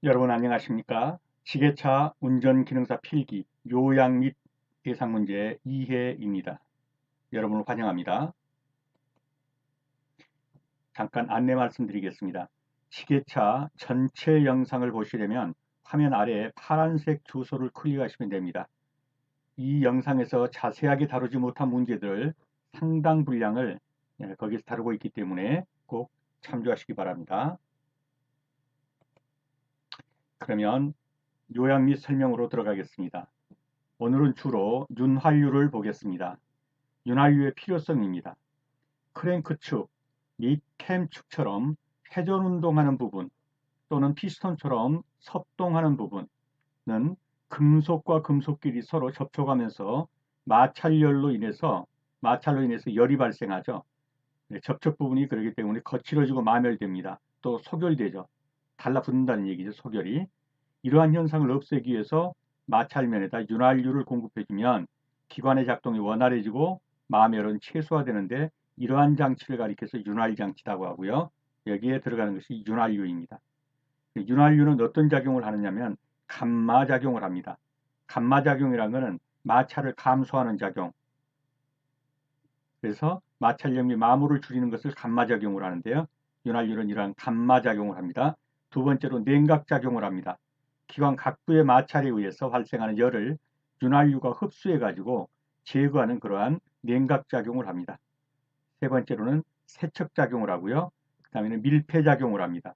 여러분 안녕하십니까? 지게차 운전기능사 필기 요약 및 예상 문제 2회입니다. 여러분을 환영합니다. 잠깐 안내 말씀드리겠습니다. 지게차 전체 영상을 보시려면 화면 아래 파란색 주소를 클릭하시면 됩니다. 이 영상에서 자세하게 다루지 못한 문제들 상당 분량을 거기서 다루고 있기 때문에 꼭 참조하시기 바랍니다. 그러면 요약 및 설명으로 들어가겠습니다. 오늘은 주로 윤활유를 보겠습니다. 윤활유의 필요성입니다. 크랭크축 및 캠축처럼 회전운동하는 부분 또는 피스톤처럼 섭동하는 부분은 금속과 금속끼리 서로 접촉하면서 마찰로 인해서 열이 발생하죠. 접촉 부분이 그렇기 때문에 거칠어지고 마멸됩니다. 또 소결되죠. 달라붙는다는 얘기죠. 소결이. 이러한 현상을 없애기 위해서 마찰면에다 윤활유를 공급해주면 기관의 작동이 원활해지고 마멸은 최소화되는데 이러한 장치를 가리켜서 윤활장치라고 하고요. 여기에 들어가는 것이 윤활유입니다. 윤활유는 어떤 작용을 하느냐면 감마작용을 합니다. 감마작용이라는 것은 마찰을 감소하는 작용. 그래서 마찰력 및 마모를 줄이는 것을 감마작용을 하는데요. 윤활유는 이러한 감마작용을 합니다. 두 번째로 냉각작용을 합니다. 기관 각부의 마찰에 의해서 발생하는 열을 윤활유가 흡수해 가지고 제거하는 그러한 냉각작용을 합니다. 세 번째로는 세척작용을 하고요. 그 다음에는 밀폐작용을 합니다.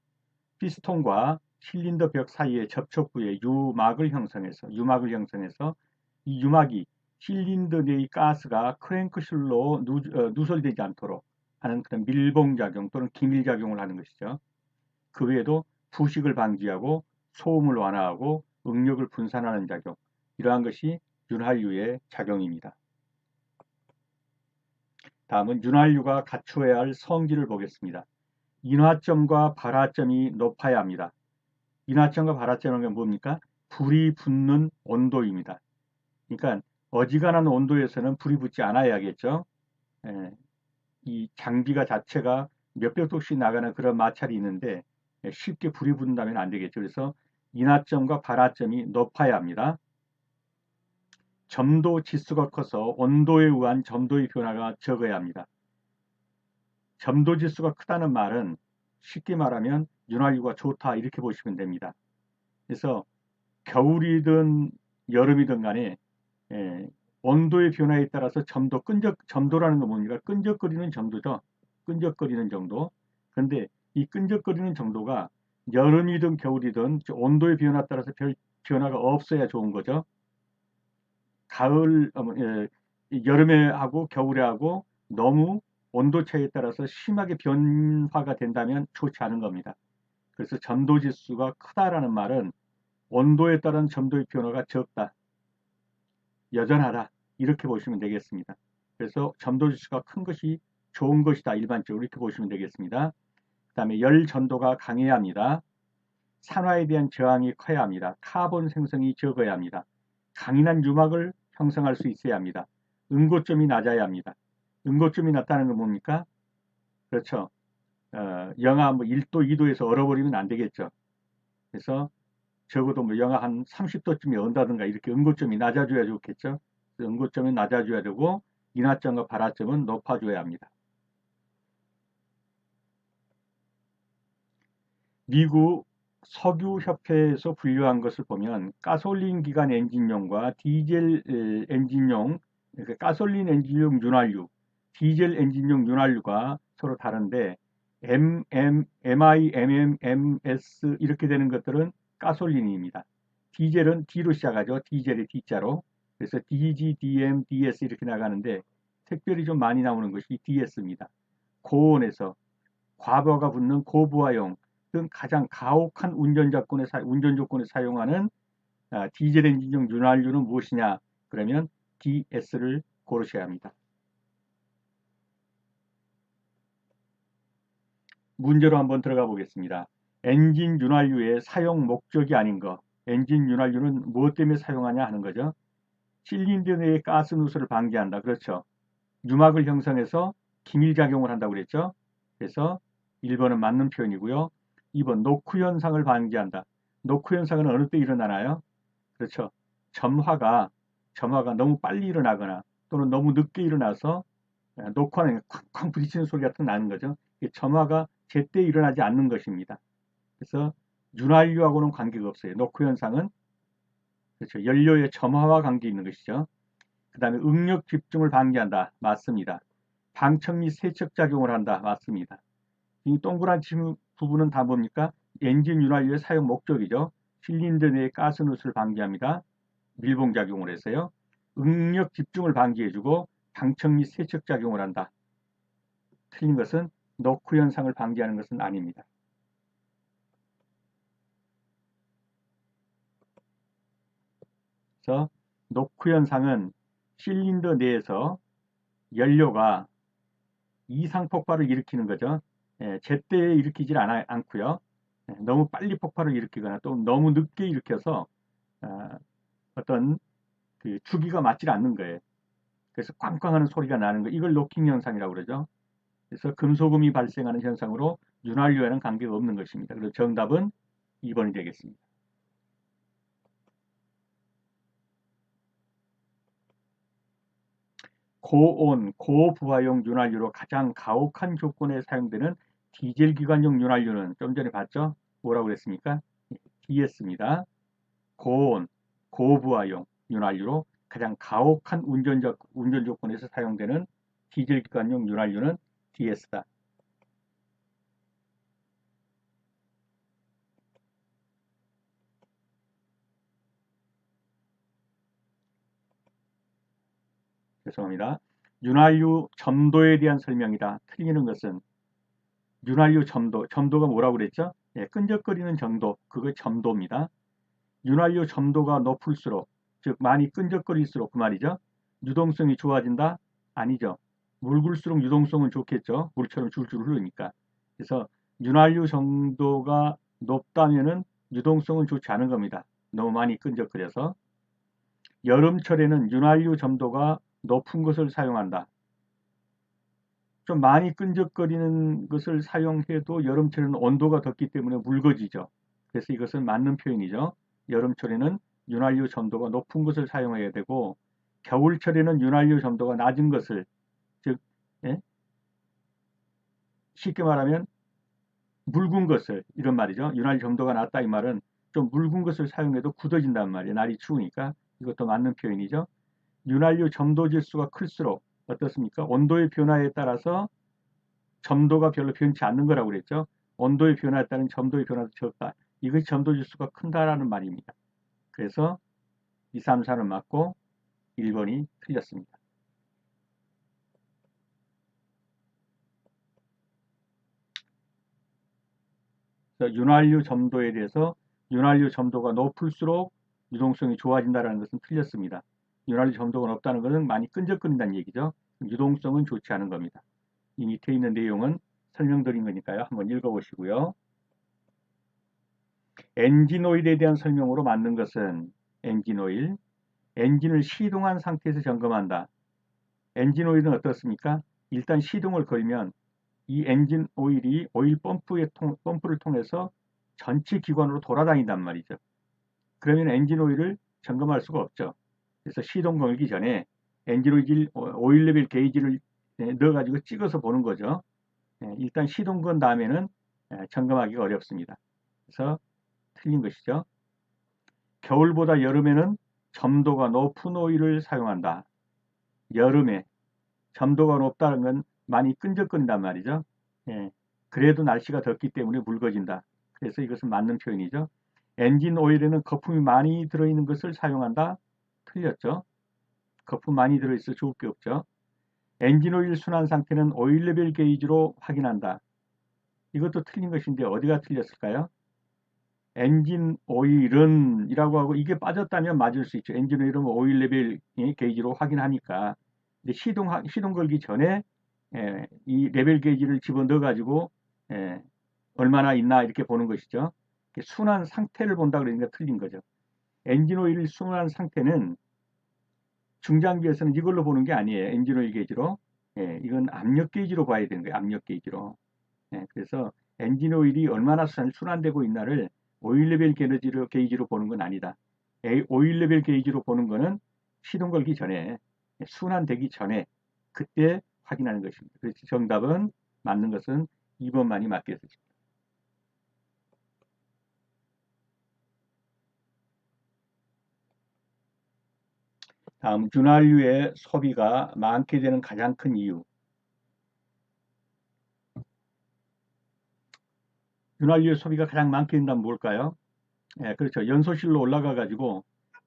피스톤과 실린더 벽 사이의 접촉부에 유막을 형성해서 이 유막이 실린더 내의 가스가 크랭크실로 누설되지 않도록 하는 그런 밀봉작용 또는 기밀작용을 하는 것이죠. 그 외에도 부식을 방지하고 소음을 완화하고 응력을 분산하는 작용, 이러한 것이 윤활유의 작용입니다. 다음은 윤활유가 갖추어야 할 성질을 보겠습니다. 인화점과 발화점이 높아야 합니다. 인화점과 발화점은 뭡니까? 불이 붙는 온도입니다. 그러니까 어지간한 온도에서는 불이 붙지 않아야겠죠. 예, 이 장비가 자체가 몇백 도씩 나가는 그런 마찰이 있는데 쉽게 불이 붙는다면 안 되겠죠. 그래서 인화점과 발화점이 높아야 합니다. 점도 지수가 커서 온도에 의한 점도의 변화가 적어야 합니다. 점도 지수가 크다는 말은 쉽게 말하면 윤활유가 좋다 이렇게 보시면 됩니다. 그래서 겨울이든 여름이든 간에 온도의 변화에 따라서 점도라는 건 뭡니까? 끈적거리는 정도죠. 끈적거리는 정도. 그런데 이 끈적거리는 정도가 여름이든 겨울이든 온도의 변화에 따라서 별 변화가 없어야 좋은 거죠. 여름에 하고 겨울에 하고 너무 온도 차이에 따라서 심하게 변화가 된다면 좋지 않은 겁니다. 그래서 점도 지수가 크다라는 말은 온도에 따른 점도의 변화가 적다, 여전하다 이렇게 보시면 되겠습니다. 그래서 점도 지수가 큰 것이 좋은 것이다 일반적으로 이렇게 보시면 되겠습니다. 그 다음에 열 전도가 강해야 합니다. 산화에 대한 저항이 커야 합니다. 카본 생성이 적어야 합니다. 강인한 유막을 형성할 수 있어야 합니다. 응고점이 낮아야 합니다. 응고점이 낮다는 건 뭡니까? 그렇죠. 영하 뭐 1도, 2도에서 얼어버리면 안 되겠죠. 그래서 적어도 뭐 영하 한 30도쯤에 온다든가 이렇게 응고점이 낮아져야 좋겠죠. 응고점이 낮아져야 되고 인화점과 발화점은 높아져야 합니다. 미국 석유협회에서 분류한 것을 보면 가솔린 기관 엔진용과 디젤 엔진용, 그러니까 가솔린 엔진용 윤활유, 디젤 엔진용 윤활유가 서로 다른데 MIMMMS 이렇게 되는 것들은 가솔린입니다. 디젤은 D로 시작하죠. 디젤의 D자로. 그래서 DG, DM, DS 이렇게 나가는데 특별히 좀 많이 나오는 것이 DS입니다. 고온에서 과부하가 붙는 고부하용 등 가장 가혹한 운전 조건에 사용하는 디젤 엔진용 윤활유는 무엇이냐? 그러면 DS를 고르셔야 합니다. 문제로 한번 들어가 보겠습니다. 엔진 윤활유의 사용 목적이 아닌 것. 엔진 윤활유는 무엇 때문에 사용하냐 하는 거죠. 실린더 내의 가스 누수를 방지한다. 그렇죠. 유막을 형성해서 기밀작용을 한다고 그랬죠. 그래서 1번은 맞는 표현이고요. 2번 노크 현상을 방지한다. 노크 현상은 어느 때 일어나나요? 그렇죠. 점화가 너무 빨리 일어나거나 또는 너무 늦게 일어나서 녹화는 쾅쾅 부딪히는 소리 같은 나는 거죠. 점화가 제때 일어나지 않는 것입니다. 그래서 윤활유하고는 관계가 없어요. 노크 현상은 그렇죠. 연료의 점화와 관계 있는 것이죠. 그 다음에 응력 집중을 방지한다. 맞습니다. 방척 및 세척 작용을 한다. 맞습니다. 이 동그란 부분은 다 뭡니까? 엔진 윤활유의 사용 목적이죠. 실린더 내의 가스누스를 방지합니다. 밀봉작용을 해서요. 응력 집중을 방지해주고 방척 및 세척 작용을 한다. 틀린 것은 노크 현상을 방지하는 것은 아닙니다. 그래서 노크 현상은 실린더 내에서 연료가 이상 폭발을 일으키는 거죠. 제때에 일으키질 않고요. 너무 빨리 폭발을 일으키거나 또 너무 늦게 일으켜서 어떤 그 주기가 맞지 않는 거예요. 그래서 꽝꽝하는 소리가 나는 거 이걸 노킹 현상이라고 그러죠. 그래서 금소금이 발생하는 현상으로 윤활유와는 관계가 없는 것입니다. 그래서 정답은 2번이 되겠습니다. 고온, 고부하용 윤활유로 가장 가혹한 조건에 사용되는 디젤 기관용 윤활유는 좀 전에 봤죠? 뭐라고 그랬습니까? DS입니다. 고온, 고부하용 윤활유로 가장 가혹한 운전 조건에서 사용되는 디젤 기관용 윤활유는 DS다. 죄송합니다. 윤활유 점도에 대한 설명이다. 틀리는 것은 윤활유 점도가 뭐라고 그랬죠? 예, 끈적거리는 정도, 그거 점도입니다. 윤활유 점도가 높을수록, 즉 많이 끈적거릴수록 그 말이죠. 유동성이 좋아진다? 아니죠. 묽을수록 유동성은 좋겠죠. 물처럼 줄줄 흐르니까. 그래서 윤활유 정도가 높다면은 유동성은 좋지 않은 겁니다. 너무 많이 끈적거려서. 여름철에는 윤활유 점도가 높은 것을 사용한다. 좀 많이 끈적거리는 것을 사용해도 여름철에는 온도가 덥기 때문에 묽어지죠. 그래서 이것은 맞는 표현이죠. 여름철에는 윤활유 점도가 높은 것을 사용해야 되고 겨울철에는 윤활유 점도가 낮은 것을 즉 예? 쉽게 말하면 묽은 것을 이런 말이죠. 윤활유 점도가 낮다 이 말은 좀 묽은 것을 사용해도 굳어진단 말이에요. 날이 추우니까 이것도 맞는 표현이죠. 윤활유 점도 지수가 클수록 어떻습니까? 온도의 변화에 따라서 점도가 별로 변치 않는 거라고 그랬죠. 온도의 변화에 따른 점도의 변화도 적다. 이것이 점도 지수가 큰다라는 말입니다. 그래서 2, 3, 4는 맞고 1번이 틀렸습니다. 그래서 윤활유 점도에 대해서 윤활유 점도가 높을수록 유동성이 좋아진다는 것은 틀렸습니다. 윤활유 점도가 높다는 것은 많이 끈적거린다는 얘기죠. 유동성은 좋지 않은 겁니다. 이 밑에 있는 내용은 설명드린 거니까요. 한번 읽어보시고요. 엔진 오일에 대한 설명으로 맞는 것은 엔진 오일, 엔진을 시동한 상태에서 점검한다. 엔진 오일은 어떻습니까? 일단 시동을 걸면 이 엔진 오일이 오일 펌프를 통해서 전체 기관으로 돌아다닌단 말이죠. 그러면 엔진 오일을 점검할 수가 없죠. 그래서 시동 걸기 전에 엔진 오일 레벨 게이지를 넣어가지고 찍어서 보는 거죠. 일단 시동 건 다음에는 점검하기가 어렵습니다. 그래서 틀린 것이죠. 겨울보다 여름에는 점도가 높은 오일을 사용한다. 여름에 점도가 높다는 건 많이 끈적거린단 말이죠. 예, 그래도 날씨가 덥기 때문에 묽어진다. 그래서 이것은 맞는 표현이죠. 엔진 오일에는 거품이 많이 들어있는 것을 사용한다. 틀렸죠. 거품 많이 들어있어 좋을 게 없죠. 엔진 오일 순환 상태는 오일 레벨 게이지로 확인한다. 이것도 틀린 것인데 어디가 틀렸을까요? 엔진 오일은 이라고 하고 이게 빠졌다면 맞을 수 있죠. 엔진 오일은 오일 레벨 게이지로 확인하니까. 근데 시동 걸기 전에 이 레벨 게이지를 집어넣어 가지고 얼마나 있나 이렇게 보는 것이죠. 순환 상태를 본다 그러니까 틀린 거죠. 엔진 오일 순환 상태는 중장비에서는 이걸로 보는 게 아니에요. 엔진 오일 게이지로. 이건 압력 게이지로 봐야 되는 거예요. 압력 게이지로. 그래서 엔진 오일이 얼마나 순환되고 있나를 오일 레벨 게이지로 보는 건 아니다. 오일 레벨 게이지로 보는 거는 시동 걸기 전에, 순환되기 전에 그때 확인하는 것입니다. 그래서 정답은 맞는 것은 2번만이 맞겠습니다. 다음, 윤활유의 소비가 많게 되는 가장 큰 이유. 윤활유의 소비가 가장 많게 된다면 뭘까요? 그렇죠. 연소실로 올라가 가지고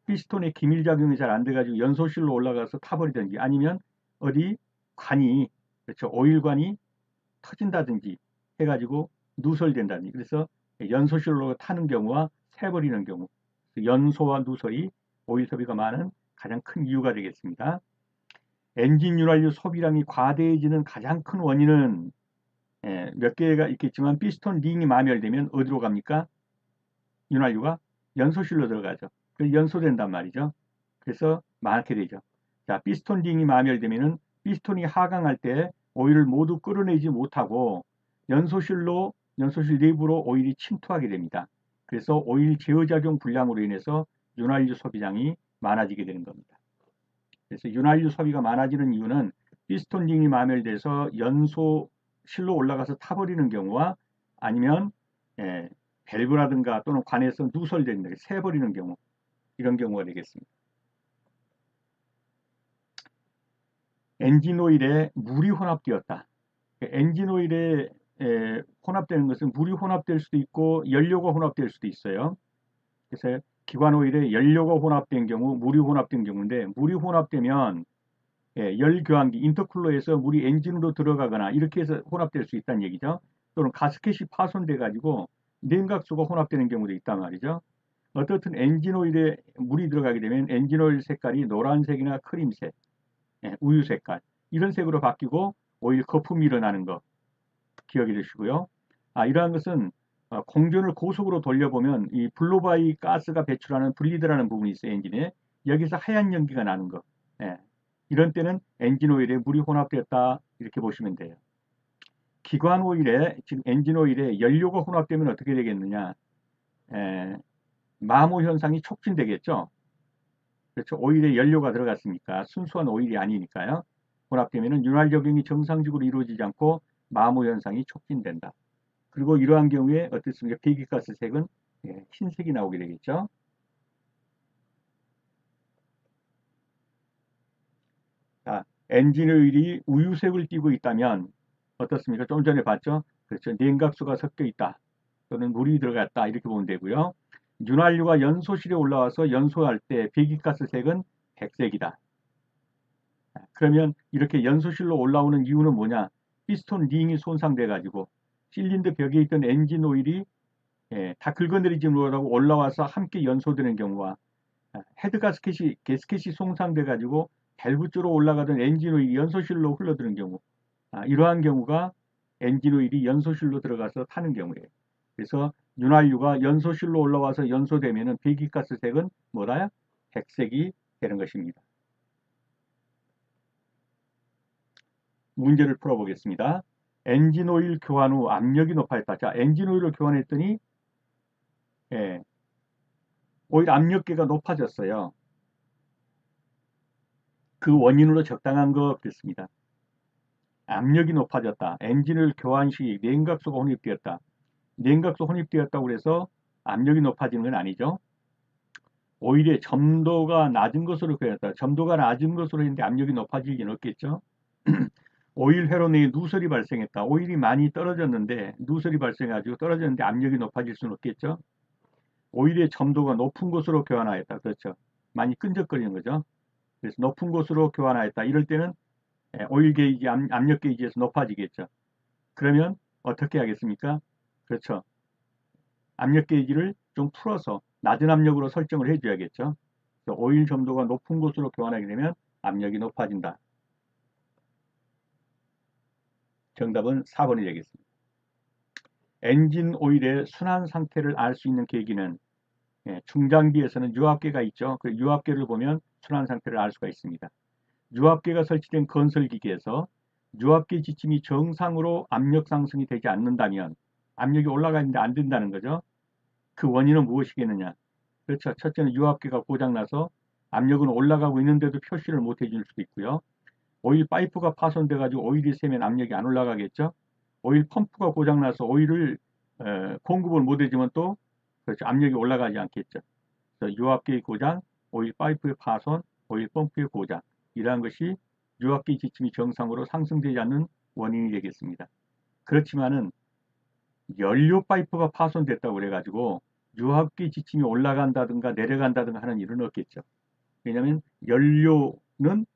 피스톤의 기밀작용이 잘 안 돼 가지고 연소실로 올라가서 타버리든지, 아니면 어디 관이, 그렇죠, 오일관이 터진다든지 해가지고 누설된다든지, 그래서 연소실로 타는 경우와 새버리는 경우, 연소와 누설이 오일 소비가 많은 가장 큰 이유가 되겠습니다. 엔진 윤활유 소비량이 과다해지는 가장 큰 원인은 몇 개가 있겠지만, 피스톤 링이 마멸되면 어디로 갑니까? 윤활유가 연소실로 들어가죠. 그래서 연소된단 말이죠. 그래서 많게 되죠. 자, 피스톤 링이 마멸되면은 피스톤이 하강할 때 오일을 모두 끌어내지 못하고 연소실 내부로 오일이 침투하게 됩니다. 그래서 오일 제어작용 불량으로 인해서 윤활유 소비량이 많아지게 되는 겁니다. 그래서 윤활유 소비가 많아지는 이유는 피스톤 링이 마멸돼서 연소실로 올라가서 타버리는 경우와, 아니면 밸브라든가 또는 관에서 누설되는, 새버리는 경우, 이런 경우가 되겠습니다. 엔진 오일에 물이 혼합되었다. 엔진 오일에 혼합되는 것은 물이 혼합될 수도 있고 연료가 혼합될 수도 있어요. 그래서 기관 오일에 연료가 혼합된 경우, 물이 혼합된 경우인데, 물이 혼합되면 열교환기 인터쿨러에서 물이 엔진으로 들어가거나 이렇게 해서 혼합될 수 있다는 얘기죠. 또는 가스켓이 파손돼 가지고 냉각수가 혼합되는 경우도 있단 말이죠. 어떻든 엔진 오일에 물이 들어가게 되면 엔진 오일 색깔이 노란색이나 크림색, 우유 색깔, 이런 색으로 바뀌고 오일 거품이 일어나는 거 기억해 주시고요. 이러한 것은 공전을 고속으로 돌려보면 이 블로바이 가스가 배출하는 분리대라는 부분이 있어요, 엔진에. 여기서 하얀 연기가 나는 거. 이런 때는 엔진 오일에 물이 혼합되었다, 이렇게 보시면 돼요. 기관 오일에, 지금 엔진 오일에 연료가 혼합되면 어떻게 되겠느냐? 마모 현상이 촉진되겠죠. 그렇죠. 오일에 연료가 들어갔으니까 순수한 오일이 아니니까요. 혼합되면 윤활 적용이 정상적으로 이루어지지 않고 마모 현상이 촉진된다. 그리고 이러한 경우에 어떻습니까? 배기가스 색은 흰색이 나오게 되겠죠. 자, 엔진 오일이 우유색을 띠고 있다면 어떻습니까? 좀 전에 봤죠? 그렇죠. 냉각수가 섞여 있다, 또는 물이 들어갔다, 이렇게 보면 되고요. 윤활유가 연소실에 올라와서 연소할 때 배기가스 색은 백색이다. 그러면 이렇게 연소실로 올라오는 이유는 뭐냐? 피스톤 링이 손상돼 가지고 실린더 벽에 있던 엔진 오일이 다 긁어내리지 못하고 올라와서 함께 연소되는 경우와, 헤드 가스켓이 손상돼 가지고 밸브 쪽으로 올라가던 엔진 오일이 연소실로 흘러드는 경우, 이러한 경우가 엔진 오일이 연소실로 들어가서 타는 경우예요. 그래서 윤활유가 연소실로 올라와서 연소되면은 배기가스 색은 뭐다요? 백색이 되는 것입니다. 문제를 풀어보겠습니다. 엔진 오일 교환 후 압력이 높아졌다. 자, 엔진 오일을 교환했더니 오일 압력계가 높아졌어요. 그 원인으로 적당한 거 그랬습니다. 압력이 높아졌다. 엔진을 교환 시 냉각수가 혼입되었다. 냉각수 혼입되었다고 해서 압력이 높아지는 건 아니죠. 오일의 점도가 낮은 것으로 변했다. 점도가 낮은 것으로 했는데 압력이 높아지긴 없겠죠. 오일 회로 내에 누설이 발생했다. 오일이 많이 떨어졌는데 누설이 발생해가지고 떨어졌는데 압력이 높아질 수는 없겠죠. 오일의 점도가 높은 곳으로 교환하였다. 그렇죠. 많이 끈적거리는 거죠. 그래서 높은 곳으로 교환하였다. 이럴 때는 오일 게이지, 압력 게이지에서 높아지겠죠. 그러면 어떻게 하겠습니까? 그렇죠. 압력 게이지를 좀 풀어서 낮은 압력으로 설정을 해줘야겠죠. 오일 점도가 높은 곳으로 교환하게 되면 압력이 높아진다. 정답은 4번이 되겠습니다. 엔진 오일의 순환 상태를 알 수 있는 계기는, 중장비에서는 유압계가 있죠. 그 유압계를 보면 순환 상태를 알 수가 있습니다. 유압계가 설치된 건설기계에서 유압계 지침이 정상으로 압력 상승이 되지 않는다면, 압력이 올라가 있는데 안 된다는 거죠. 그 원인은 무엇이겠느냐? 그렇죠. 첫째는 유압기가 고장나서 압력은 올라가고 있는데도 표시를 못 해줄 수도 있고요. 오일 파이프가 파손돼 가지고 오일이 새면 압력이 안 올라가겠죠. 오일 펌프가 고장나서 오일을 공급을 못 해주면 또 그렇죠. 압력이 올라가지 않겠죠. 그래서 유압기의 고장, 오일 파이프의 파손, 오일 펌프의 고장 이러한 것이 유압기 지침이 정상으로 상승되지 않는 원인이 되겠습니다. 그렇지만은 연료 파이프가 파손됐다고 그래가지고 유압기 지침이 올라간다든가 내려간다든가 하는 일은 없겠죠. 왜냐하면 연료는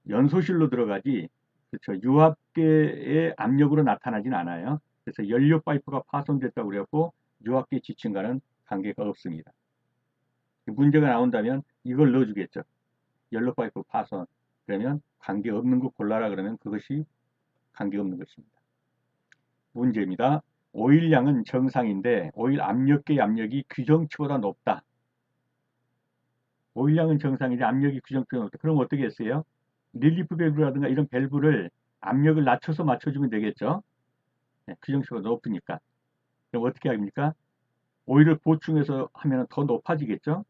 연소실로 들어가지 그렇죠. 유압계의 압력으로 나타나진 않아요. 그래서 연료 파이프가 파손됐다고 그래갖고 유압계 지침과는 관계가 없습니다. 문제가 나온다면 이걸 넣어주겠죠. 연료 파이프 파손. 그러면 관계없는 거 골라라 그러면 그것이 관계없는 것입니다. 문제입니다. 오일량은 정상인데 오일 압력계의 압력이 규정치보다 높다. 오일량은 정상인데 압력이 규정치보다 높다. 그럼 어떻게 했어요? 릴리프 밸브라든가 이런 밸브를 압력을 낮춰서 맞춰주면 되겠죠. 네, 규정치보다 높으니까. 그럼 어떻게 합니까? 오일을 보충해서 하면 더 높아지겠죠.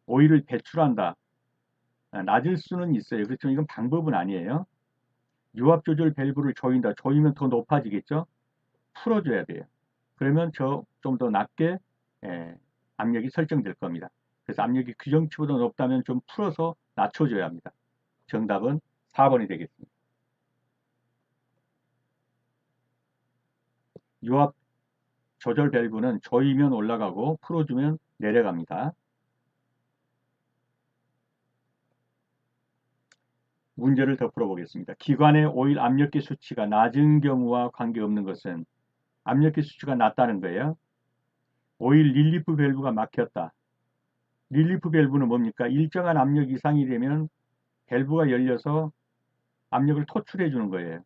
오일을 배출한다. 낮을 수는 있어요. 그렇지만 이건 방법은 아니에요. 유압 조절 밸브를 조인다. 조이면 더 높아지겠죠. 풀어줘야 돼요. 그러면 좀 더 낮게 압력이 설정될 겁니다. 그래서 압력이 규정치보다 높다면 좀 풀어서 낮춰줘야 합니다. 정답은 4번이 되겠습니다. 유압 조절 밸브는 조이면 올라가고 풀어주면 내려갑니다. 문제를 더 풀어보겠습니다. 기관의 오일 압력계 수치가 낮은 경우와 관계없는 것은 압력계 수치가 낮다는 거예요. 오일 릴리프 밸브가 막혔다. 릴리프 밸브는 뭡니까? 일정한 압력 이상이 되면 밸브가 열려서 압력을 토출해 주는 거예요.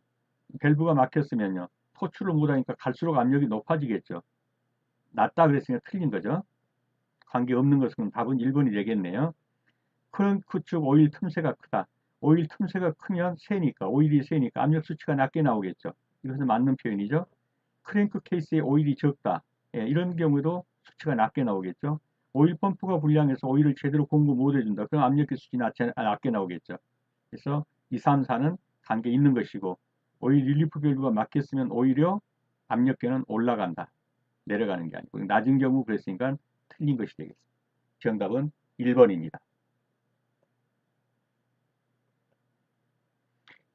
밸브가 막혔으면요. 토출을 못하니까 갈수록 압력이 높아지겠죠. 낮다 그랬으니까 틀린 거죠. 관계없는 것은 답은 1번이 되겠네요. 크랭크 측 오일 틈새가 크다. 오일 틈새가 크면 새니까 오일이 새니까 압력 수치가 낮게 나오겠죠. 이것은 맞는 표현이죠. 크랭크 케이스에 오일이 적다. 예, 이런 경우도 수치가 낮게 나오겠죠. 오일 펌프가 불량해서 오일을 제대로 공급 못 해준다. 그럼 압력 수치 낮게 나오겠죠. 그래서 2, 3, 4는 관계 있는 것이고 오일 릴리프 밸브가 막혔으면 오히려 압력계는 올라간다. 내려가는 게 아니고 낮은 경우 그랬으니까 틀린 것이 되겠습니다. 정답은 1번입니다.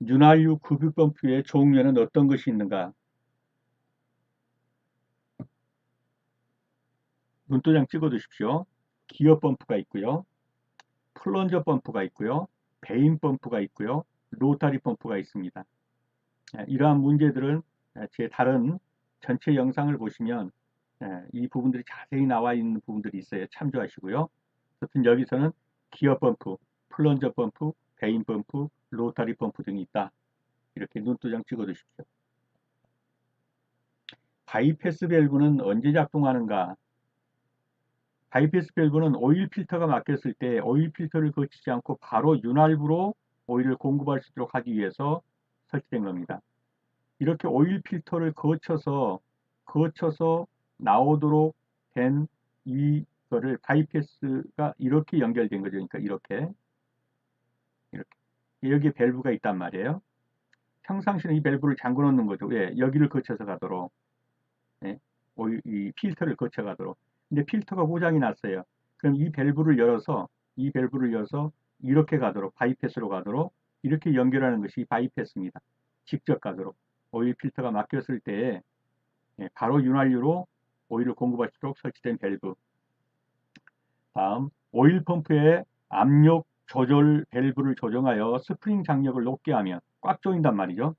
윤활유 급유 펌프의 종류에는 어떤 것이 있는가? 눈도장 찍어 두십시오. 기어 펌프가 있고요. 플런저 펌프가 있고요. 베인 펌프가 있고요. 로타리 펌프가 있습니다. 이러한 문제들은 제 다른 전체 영상을 보시면 이 부분들이 자세히 나와 있는 부분들이 있어요. 참조하시고요. 어쨌든 여기서는 기어 펌프, 플런저 펌프, 베인 펌프, 로타리 펌프 등이 있다. 이렇게 눈도장 찍어 두십시오. 바이패스 밸브는 언제 작동하는가? 바이패스 밸브는 오일 필터가 막혔을 때 오일 필터를 거치지 않고 바로 윤활부로 오일을 공급할 수 있도록 하기 위해서 설치된 겁니다. 이렇게 오일 필터를 거쳐서 나오도록 된 이거를 바이패스가 이렇게 연결된 거죠. 그러니까 이렇게 여기에 밸브가 있단 말이에요. 평상시는 이 밸브를 잠궈 놓는 거죠. 왜? 여기를 거쳐서 가도록. 예? 이 필터를 거쳐 가도록. 근데 필터가 고장이 났어요. 그럼 이 밸브를 열어서 이렇게 가도록, 바이패스로 가도록 이렇게 연결하는 것이 바이패스입니다. 직접 가도록. 오일 필터가 막혔을 때 바로 윤활유로 오일을 공급할 수 있도록 설치된 밸브. 다음, 오일 펌프의 압력 조절 밸브를 조정하여 스프링 장력을 높게 하면 꽉 조인단 말이죠.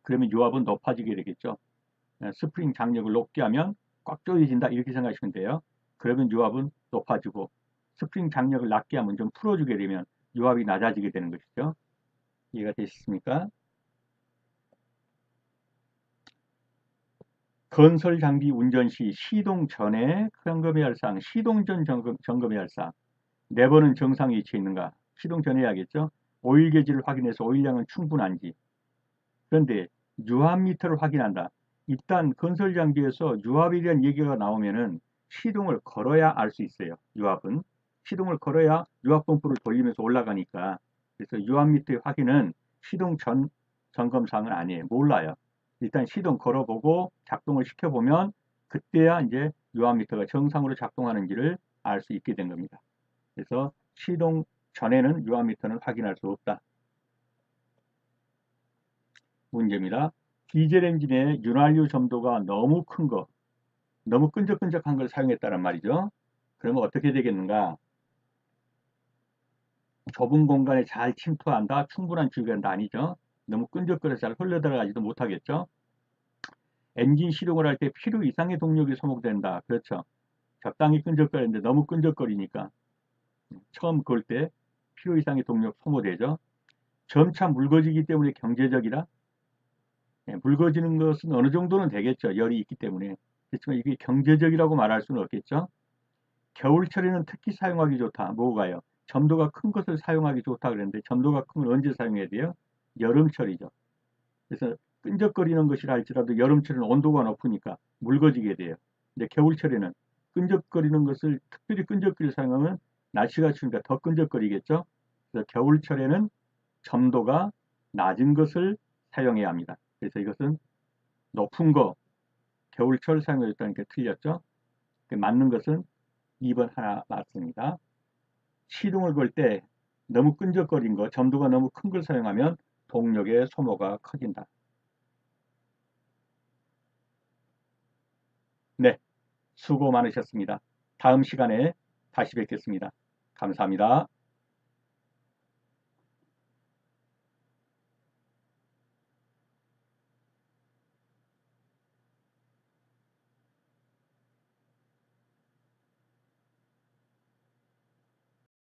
그러면 유압은 높아지게 되겠죠. 스프링 장력을 높게 하면 꽉 조여진다 이렇게 생각하시면 돼요. 그러면 유압은 높아지고 스프링 장력을 낮게 하면 좀 풀어주게 되면 유압이 낮아지게 되는 것이죠. 이해가 되셨습니까? 건설 장비 운전 시 시동 전에 점검해야 할 사항, 시동 전 점검해야 할 사항. 레버는 정상 위치에 있는가? 시동 전에 해야겠죠? 오일 게지를 확인해서 오일량은 충분한지. 그런데 유압 미터를 확인한다. 일단 건설 장비에서 유압에 대한 얘기가 나오면은 시동을 걸어야 알 수 있어요. 유압은. 시동을 걸어야 유압 펌프를 돌리면서 올라가니까. 그래서 유압 미터의 확인은 시동 전 점검사항은 아니에요. 몰라요. 일단 시동 걸어보고 작동을 시켜보면 그때야 이제 유압 미터가 정상으로 작동하는지를 알 수 있게 된 겁니다. 그래서 시동 전에는 유압 미터는 확인할 수 없다. 문제입니다. 디젤 엔진의 윤활유 점도가 너무 큰 거, 너무 끈적끈적한 걸 사용했다는 말이죠. 그러면 어떻게 되겠는가? 좁은 공간에 잘 침투한다, 충분한 주기간도 아니죠. 너무 끈적거려서 잘 흘러들어가지도 못하겠죠. 엔진 시동을 할 때 필요 이상의 동력이 소모된다. 그렇죠. 적당히 끈적거리는데 너무 끈적거리니까 처음 걸 때 필요 이상의 동력 소모되죠. 점차 묽어지기 때문에 경제적이라. 묽어지는 것은 어느 정도는 되겠죠. 열이 있기 때문에. 그렇지만 이게 경제적이라고 말할 수는 없겠죠. 겨울철에는 특히 사용하기 좋다. 뭐가요? 점도가 큰 것을 사용하기 좋다 그랬는데 점도가 큰 걸 언제 사용해야 돼요? 여름철이죠. 그래서 끈적거리는 것이라 할지라도 여름철에는 온도가 높으니까 묽어지게 돼요. 근데 겨울철에는 끈적거리는 것을 특별히 끈적거리 사용하면 날씨가 추우니까 더 끈적거리겠죠. 그래서 겨울철에는 점도가 낮은 것을 사용해야 합니다. 그래서 이것은 높은 거 겨울철 사용했다는 게 틀렸죠. 맞는 것은 2번 하나 맞습니다. 시동을 걸 때 너무 끈적거린 거, 점도가 너무 큰 걸 사용하면 동력의 소모가 커진다. 네, 수고 많으셨습니다. 다음 시간에 다시 뵙겠습니다. 감사합니다.